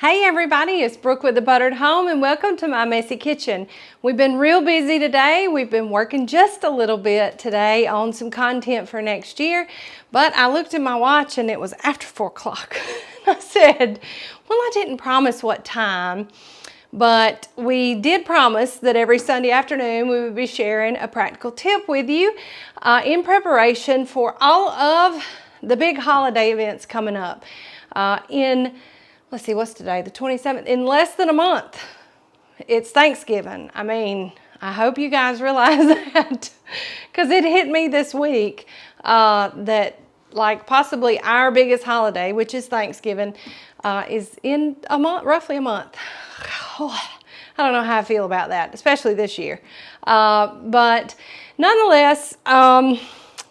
Hey everybody, it's Brooke with The Buttered Home and welcome to my messy kitchen. We've been real busy today. We've been working just a little bit today on some content for next year, but I looked at my watch and it was after 4 o'clock. I said, well, I didn't promise what time, but we did promise that every Sunday afternoon we would be sharing a practical tip with you in preparation for all of the big holiday events coming up let's see, what's today? The 27th. In less than a month, it's Thanksgiving. I mean, I hope you guys realize that because it hit me this week that like possibly our biggest holiday, which is Thanksgiving, is in a month, roughly a month. Oh, I don't know how I feel about that, especially this year. But nonetheless,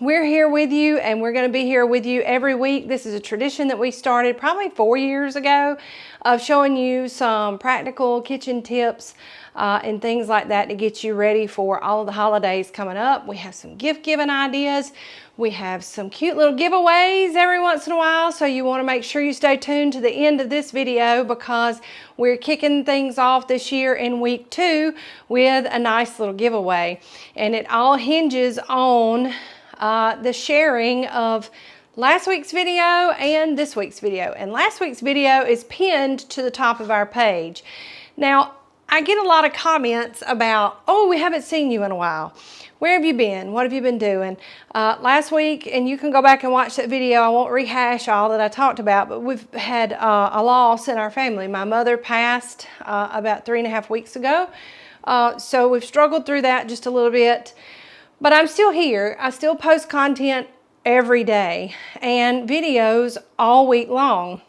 we're here with you and we're going to be here with you every week. This is a tradition that we started probably 4 years ago of showing you some practical kitchen tips and things like that to get you ready for all of the holidays coming up. We have some gift giving ideas. We have some cute little giveaways every once in a while, so you want to make sure you stay tuned to the end of this video because we're kicking things off this year in week 2 with a nice little giveaway. And it all hinges on the sharing of last week's video and this week's video. And last week's video is pinned to the top of our page. Now, I get a lot of comments about, oh, we haven't seen you in a while. Where have you been? What have you been doing? Last week, and you can go back and watch that video, I won't rehash all that I talked about, but we've had a loss in our family. My mother passed about 3.5 weeks ago. So we've struggled through that just a little bit. But I'm still here. I still post content every day and videos all week long.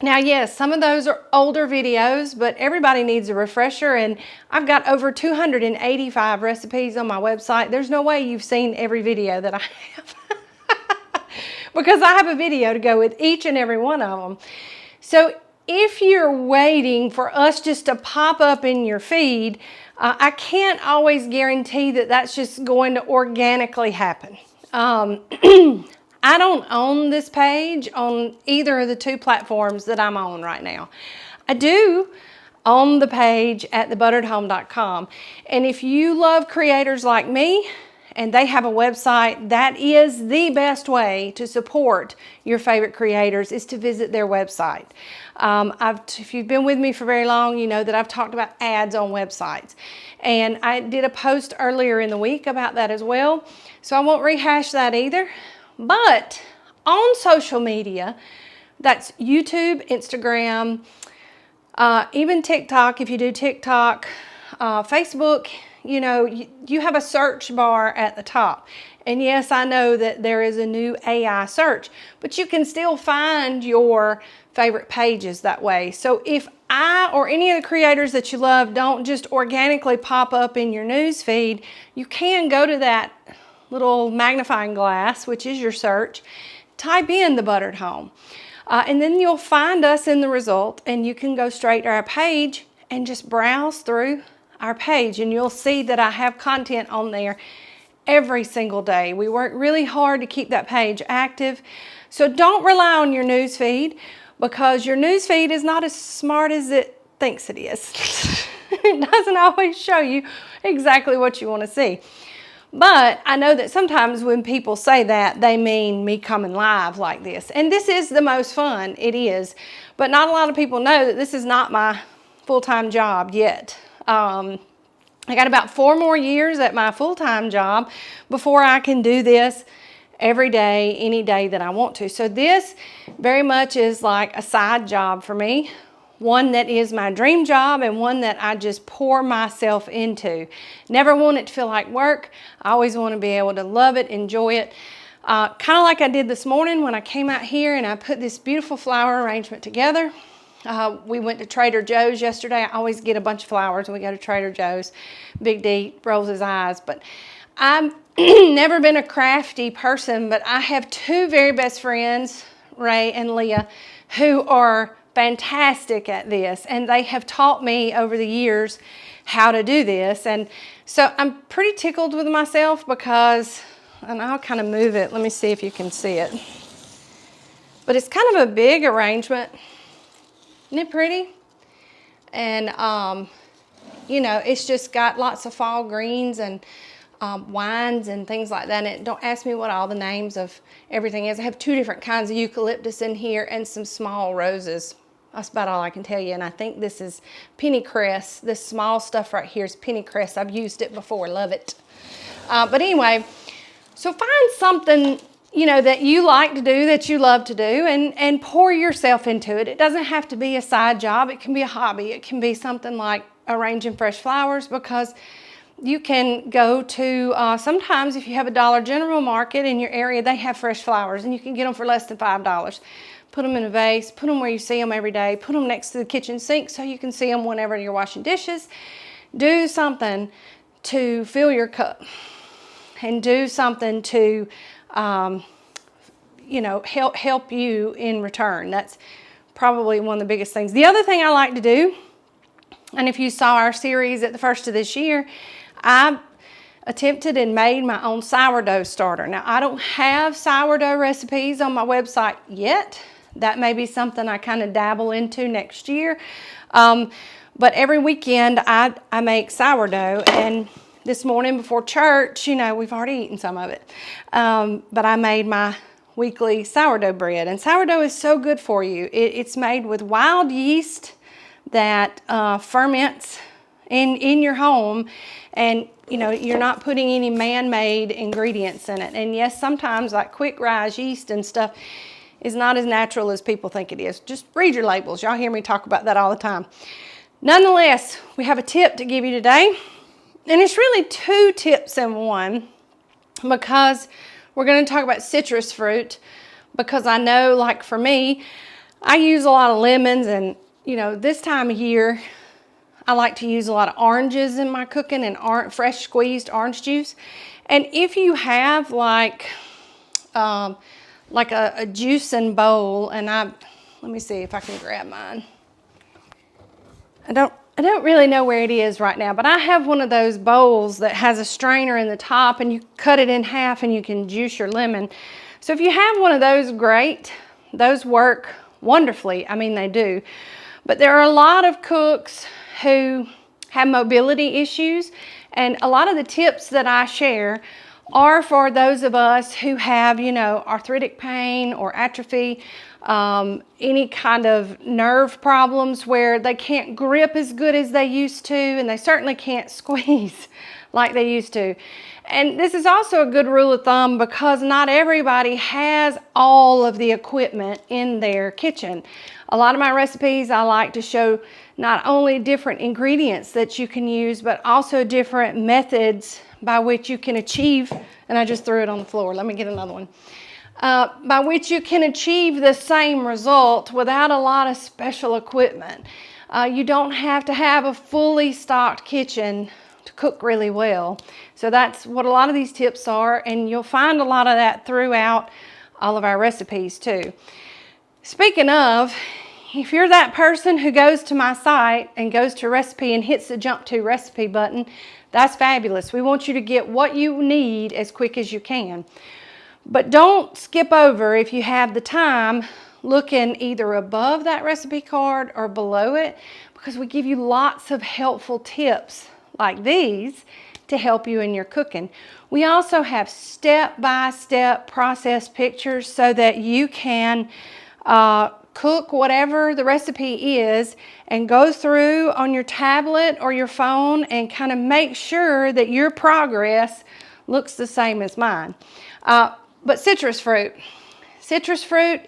Now, yes, some of those are older videos, but everybody needs a refresher, and I've got over 285 recipes on my website. There's no way you've seen every video that I have because I have a video to go with each and every one of them. So if you're waiting for us just to pop up in your feed, I can't always guarantee that that's just going to organically happen. I don't own this page on either of the 2 platforms that I'm on right now. I do own the page at thebutteredhome.com. And if you love creators like me and they have a website, that is the best way to support your favorite creators is to visit their website. If you've been with me for very long, you know that I've talked about ads on websites. And I did a post earlier in the week about that as well. So I won't rehash that either. But on social media, that's YouTube, Instagram, even TikTok, if you do TikTok, Facebook, you know, you have a search bar at the top. And yes, I know that there is a new AI search, but you can still find your favorite pages that way. So if I or any of the creators that you love don't just organically pop up in your news feed, you can go to that little magnifying glass, which is your search, type in The Buttered Home. And then you'll find us in the result, and you can go straight to our page and just browse through our page, and you'll see that I have content on there every single day. We work really hard to keep that page active. So don't rely on your news feed because your news feed is not as smart as it thinks it is. It doesn't always show you exactly what you want to see. But I know that sometimes when people say that, they mean me coming live like this. And this is the most fun, it is. But not a lot of people know that this is not my full-time job yet. I got about 4 more years at my full-time job before I can do this every day, any day that I want to. So this very much is like a side job for me. One that is my dream job and one that I just pour myself into. Never want it to feel like work. I always want to be able to love it, enjoy it. Kind of like I did this morning when I came out here and I put this beautiful flower arrangement together. We went to Trader Joe's yesterday. I always get a bunch of flowers when we go to Trader Joe's. Big D rolls his eyes. But I've never been a crafty person, but I have 2 very best friends, Ray and Leah, who are fantastic at this. And they have taught me over the years how to do this. And so I'm pretty tickled with myself because, and I'll kind of move it. Let me see if you can see it. But it's kind of a big arrangement. Isn't it pretty? And, you know, it's just got lots of fall greens and wines and things like that. And don't ask me what all the names of everything is. I have 2 different kinds of eucalyptus in here and some small roses. That's about all I can tell you. And I think this is pennycress. This small stuff right here is pennycress. I've used it before. Love it. But anyway, so find something, you know, that you like to do, that you love to do, and pour yourself into it. It doesn't have to be a side job. It can be a hobby. It can be something like arranging fresh flowers, because you can go to, sometimes if you have a Dollar General market in your area, they have fresh flowers, and you can get them for less than $5. Put them in a vase, put them where you see them every day, put them next to the kitchen sink so you can see them whenever you're washing dishes. Do something to fill your cup, and do something to, you know, help you in return. That's probably one of the biggest things. The other thing I like to do, and if you saw our series at the first of this year, I attempted and made my own sourdough starter. Now, I don't have sourdough recipes on my website yet. That may be something I kind of dabble into next year. But every weekend I make sourdough, and this morning before church, you know, we've already eaten some of it. But I made my weekly sourdough bread, and sourdough is so good for you. It's made with wild yeast that ferments in your home, and you know, you're not putting any man-made ingredients in it. And yes, sometimes like quick rise yeast and stuff is not as natural as people think it is. Just read your labels. Y'all hear me talk about that all the time. Nonetheless, we have a tip to give you today, and it's really 2 tips in one, because we're going to talk about citrus fruit, because I know, like for me, I use a lot of lemons, and you know, this time of year I like to use a lot of oranges in my cooking, and fresh squeezed orange juice. And if you have like a juicing bowl, and let me see if I can grab mine. I don't really know where it is right now, but I have one of those bowls that has a strainer in the top, and you cut it in half and you can juice your lemon. So if you have one of those, great. Those work wonderfully. I mean, they do. But there are a lot of cooks who have mobility issues, and a lot of the tips that I share are for those of us who have, you know, arthritic pain or atrophy, any kind of nerve problems where they can't grip as good as they used to, and they certainly can't squeeze like they used to. And this is also a good rule of thumb, because not everybody has all of the equipment in their kitchen. A lot of my recipes, I like to show not only different ingredients that you can use, but also different methods by which you can achieve, and I just threw it on the floor. Let me get another one. By which you can achieve the same result without a lot of special equipment. You don't have to have a fully stocked kitchen to cook really well. So that's what a lot of these tips are, and you'll find a lot of that throughout all of our recipes too. Speaking of, if you're that person who goes to my site and goes to recipe and hits the jump to recipe button, that's fabulous. We want you to get what you need as quick as you can. But don't skip over, if you have the time, looking either above that recipe card or below it, because we give you lots of helpful tips like these to help you in your cooking. We also have step-by-step process pictures so that you can cook whatever the recipe is and go through on your tablet or your phone and kind of make sure that your progress looks the same as mine. But citrus fruit,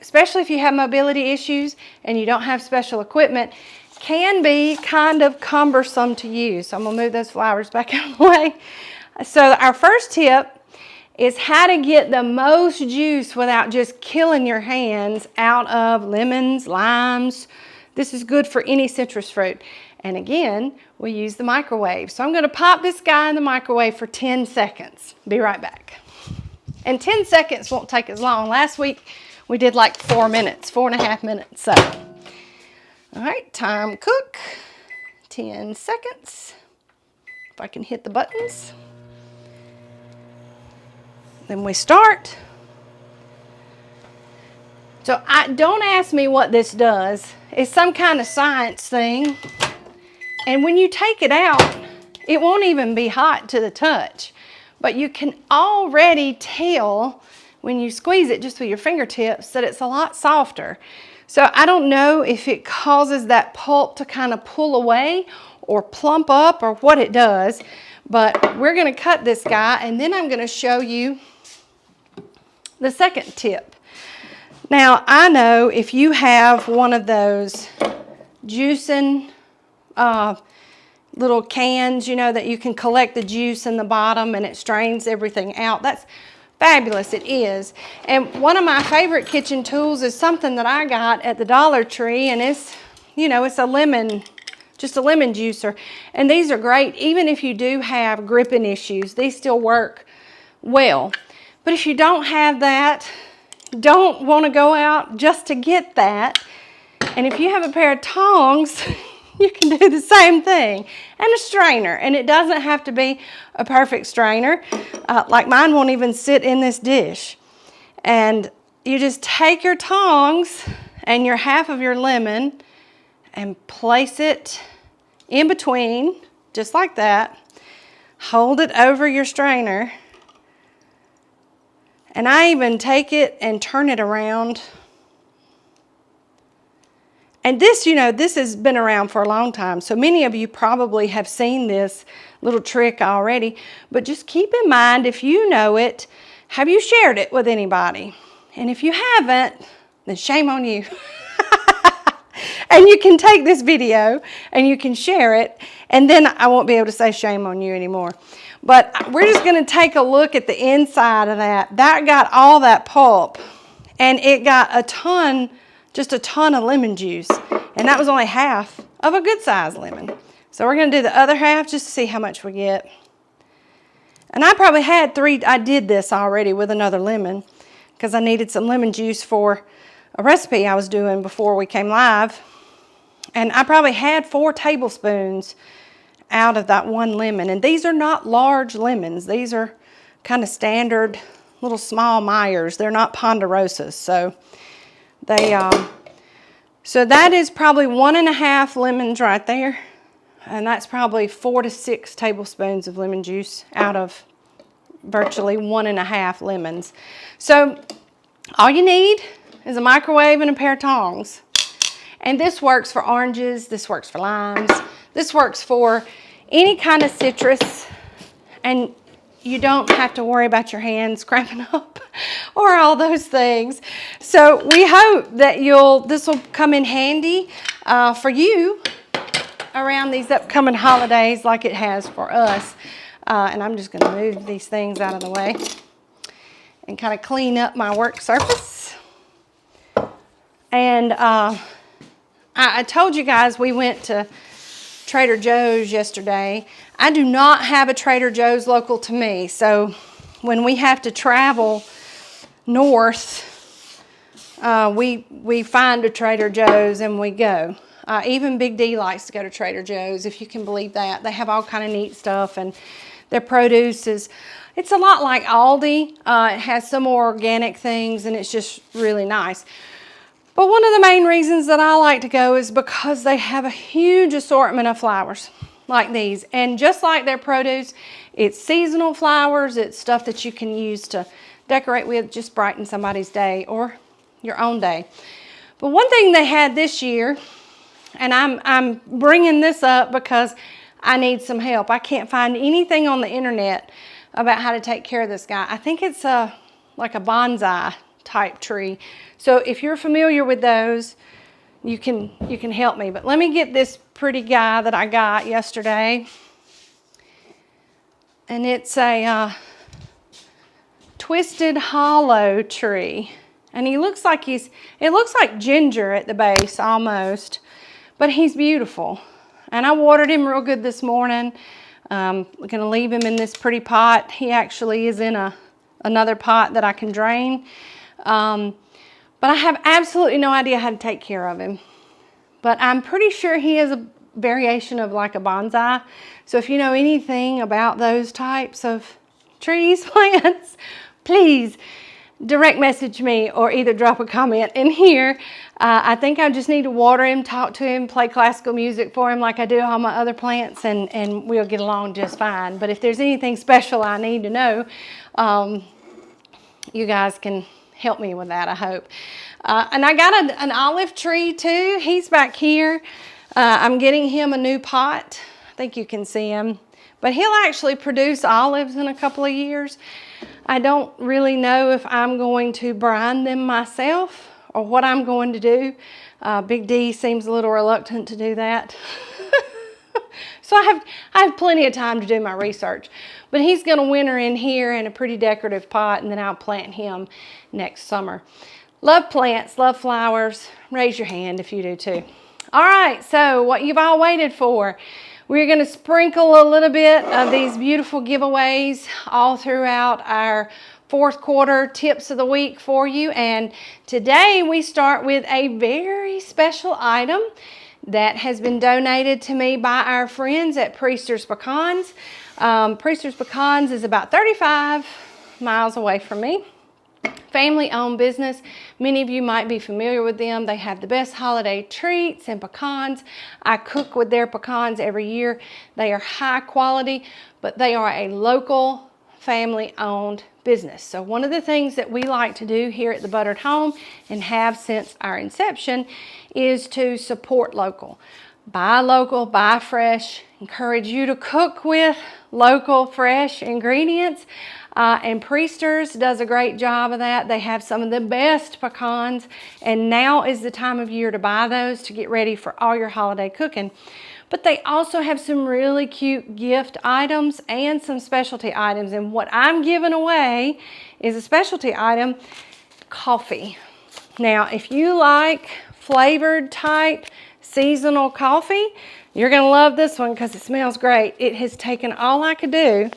especially if you have mobility issues and you don't have special equipment, can be kind of cumbersome to use. So I'm gonna move those flowers back out of the way. So our first tip is how to get the most juice without just killing your hands out of lemons, limes. This is good for any citrus fruit. And again, we use the microwave. So I'm gonna pop this guy in the microwave for 10 seconds. Be right back. And 10 seconds won't take as long. Last week, we did like 4 minutes, 4.5 minutes. So, all right, time cook, 10 seconds. If I can hit the buttons. Then we start. So don't ask me what this does. is some kind of science thing. And when you take it out, it won't even be hot to the touch. But you can already tell when you squeeze it just with your fingertips that it's a lot softer. So I don't know if it causes that pulp to kind of pull away or plump up or what it does, but we're gonna cut this guy and then I'm gonna show you the second tip. Now I know if you have one of those juicing little cans, you know, that you can collect the juice in the bottom and it strains everything out. That's fabulous, it is. And one of my favorite kitchen tools is something that I got at the Dollar Tree, and it's, you know, it's a lemon, just a lemon juicer. And these are great, even if you do have gripping issues, these still work well. But if you don't have that, don't want to go out just to get that. And if you have a pair of tongs, you can do the same thing, and a strainer. And it doesn't have to be a perfect strainer. Like mine won't even sit in this dish. And you just take your tongs and your half of your lemon and place it in between, just like that. Hold it over your strainer. And I even take it and turn it around. And this, you know, this has been around for a long time. So many of you probably have seen this little trick already. But just keep in mind, if you know it, have you shared it with anybody? And if you haven't, then shame on you. And you can take this video and you can share it. And then I won't be able to say shame on you anymore. But we're just going to take a look at the inside of that. That got all that pulp. And it got a ton, just a ton of lemon juice, and that was only half of a good size lemon. So we're gonna do the other half just to see how much we get. And I probably had I did this already with another lemon because I needed some lemon juice for a recipe I was doing before we came live. And I probably had 4 tablespoons out of that one lemon. And these are not large lemons. These are kind of standard little small Meyers. They're not ponderosas. So that is probably 1.5 lemons right there. And that's probably 4 to 6 tablespoons of lemon juice out of virtually 1.5 lemons. So all you need is a microwave and a pair of tongs. And this works for oranges, this works for limes, this works for any kind of citrus. And you don't have to worry about your hands cramping up or all those things. So we hope that this will come in handy for you around these upcoming holidays like it has for us. And I'm just gonna move these things out of the way and kind of clean up my work surface. And I told you guys we went to Trader Joe's yesterday. I do not have a Trader Joe's local to me, so when we have to travel north, we find a Trader Joe's and we go. Even Big D likes to go to Trader Joe's, if you can believe that. They have all kind of neat stuff, and their produce it's a lot like Aldi. It has some more organic things, and it's just really nice. But one of the main reasons that I like to go is because they have a huge assortment of flowers like these. And just like their produce, it's seasonal flowers. It's stuff that you can use to decorate with, just brighten somebody's day or your own day. But one thing they had this year, and I'm bringing this up because I need some help. I can't find anything on the internet about how to take care of this guy. I think it's like a bonsai type tree. So if you're familiar with those, you can help me. But let me get this pretty guy that I got yesterday. And it's a twisted hollow tree. And it looks like ginger at the base almost, but he's beautiful. And I watered him real good this morning. I'm gonna leave him in this pretty pot. He actually is in another pot that I can drain. But I have absolutely no idea how to take care of him. But I'm pretty sure he is a variation of like a bonsai. So if you know anything about those types of trees, plants, please direct message me or either drop a comment in here. I think I just need to water him, talk to him, play classical music for him like I do all my other plants, and we'll get along just fine. But if there's anything special I need to know, you guys can help me with that, I hope. And I got an olive tree too. He's back here. I'm getting him a new pot. I think you can see him. But he'll actually produce olives in a couple of years. I don't really know if I'm going to brine them myself or what I'm going to do. Big D seems a little reluctant to do that. So I have plenty of time to do my research. But he's going to winter in here in a pretty decorative pot, and then I'll plant him next summer. Love plants, love flowers. Raise your hand if you do too. All right, so what you've all waited for. We're going to sprinkle a little bit of these beautiful giveaways all throughout our fourth quarter tips of the week for you. And today we start with a very special item that has been donated to me by our friends at Priester's Pecans. Priester's Pecans is about 35 miles away from me. Family-owned business. Many of you might be familiar with them. They have the best holiday treats and pecans. I cook with their pecans every year. They are high quality, but they are a local family-owned business. So one of the things that we like to do here at the Buttered Home and have since our inception is to support local. Buy fresh. Encourage you to cook with local, fresh ingredients. And Priester's does a great job of that. They have some of the best pecans, and now is the time of year to buy those to get ready for all your holiday cooking. But they also have some really cute gift items and some specialty items. And what I'm giving away is a specialty item, coffee. Now, if you like flavored type seasonal coffee, you're gonna love this one because it smells great. It has taken all I could do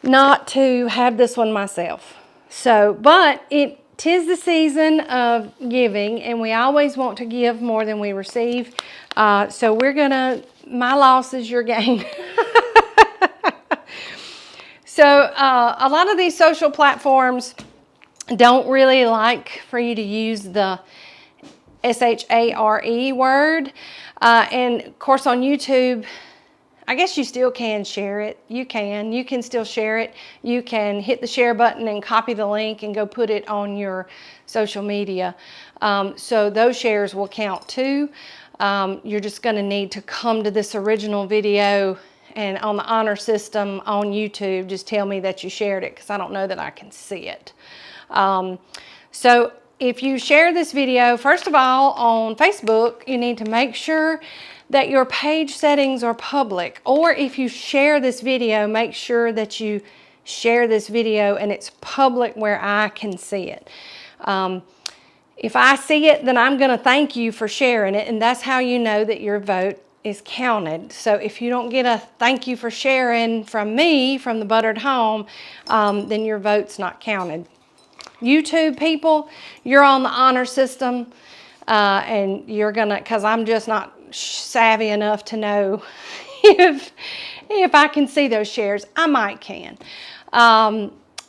not to have this one myself. So, but tis the season of giving, and we always want to give more than we receive. So we're gonna, my loss is your gain. So a lot of these social platforms don't really like for you to use the S-H-A-R-E word. And of course on YouTube, I guess you still can share it. You can still share it. You can hit the share button and copy the link and go put it on your social media. So those shares will count too. You're just gonna need to come to this original video, and on the honor system on YouTube, just tell me that you shared it because I don't know that I can see it. So if you share this video, first of all, on Facebook, you need to make sure that your page settings are public. Or if you share this video, make sure that you share this video and it's public where I can see it. If I see it, then I'm gonna thank you for sharing it, and that's how you know that your vote is counted. So if you don't get a thank you for sharing from me, from the Buttered Home, then your vote's not counted. YouTube people, you're on the honor system, and you're gonna, because I'm just not savvy enough to know if I can see those shares. I might can.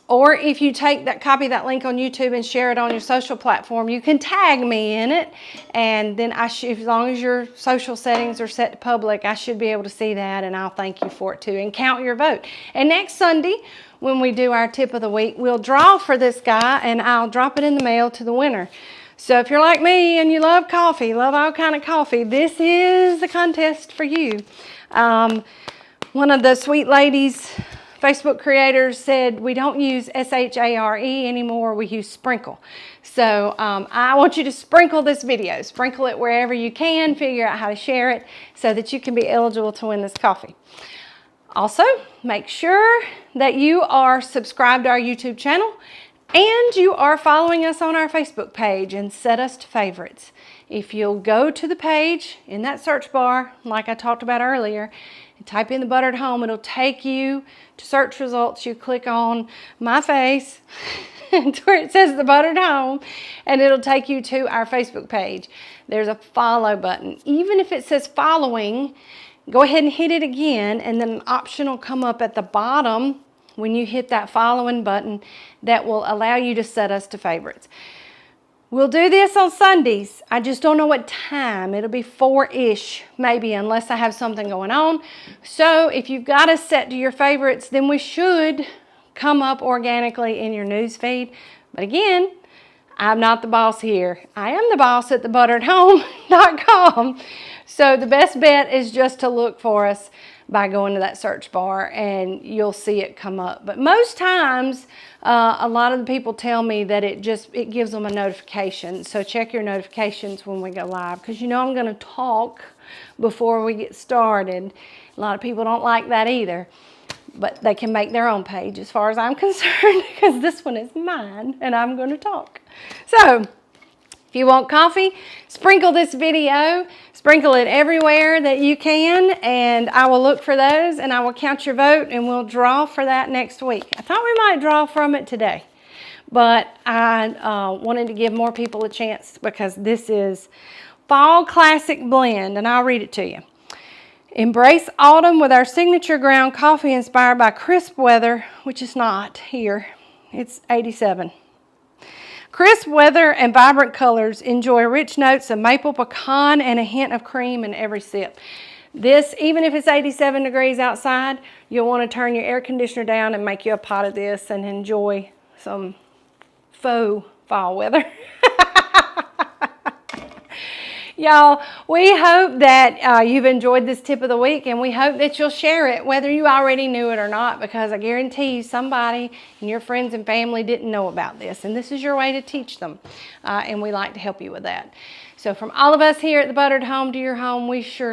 Or if you take that, copy that link on YouTube and share it on your social platform, you can tag me in it, and then as long as your social settings are set to public, I should be able to see that, and I'll thank you for it too and count your vote. And next Sunday, when we do our tip of the week, we'll draw for this guy, and I'll drop it in the mail to the winner. So if you're like me and you love coffee, love all kind of coffee, this is the contest for you. One of the sweet ladies, Facebook creators, said we don't use S-H-A-R-E anymore, we use sprinkle. So I want you to sprinkle this video. Sprinkle it wherever you can, figure out how to share it so that you can be eligible to win this coffee. Also, make sure that you are subscribed to our YouTube channel and you are following us on our Facebook page and set us to favorites. If you'll go to the page in that search bar, like I talked about earlier, and type in the Buttered Home, it'll take you to search results. You click on my face to where it says the Buttered Home, and it'll take you to our Facebook page. There's a follow button. Even if it says following, go ahead and hit it again, and then an option will come up at the bottom when you hit that following button that will allow you to set us to favorites. We'll do this on Sundays. I just don't know what time. It'll be 4-ish maybe, unless I have something going on. So if you've got us set to your favorites, then we should come up organically in your news feed. But again, I'm not the boss here. I am the boss at thebutteredhome.com. So the best bet is just to look for us by going to that search bar, and you'll see it come up. But most times, a lot of the people tell me that it gives them a notification. So check your notifications when we go live, because you know I'm going to talk before we get started. A lot of people don't like that either, but they can make their own page as far as I'm concerned, because this one is mine and I'm going to talk. So if you want coffee, sprinkle this video, sprinkle it everywhere that you can, and I will look for those and I will count your vote and we'll draw for that next week. I thought we might draw from it today, but I wanted to give more people a chance because this is Fall Classic Blend, and I'll read it to you. Embrace autumn with our signature ground coffee inspired by crisp weather, which is not here. It's 87. Crisp weather and vibrant colors. Enjoy rich notes of maple, pecan, and a hint of cream in every sip. This, even if it's 87 degrees outside, you'll want to turn your air conditioner down and make you a pot of this and enjoy some faux fall weather. Y'all, we hope that you've enjoyed this tip of the week, and we hope that you'll share it, whether you already knew it or not, because I guarantee you somebody in your friends and family didn't know about this, and this is your way to teach them, and we like to help you with that. So from all of us here at The Buttered Home to your home, we sure love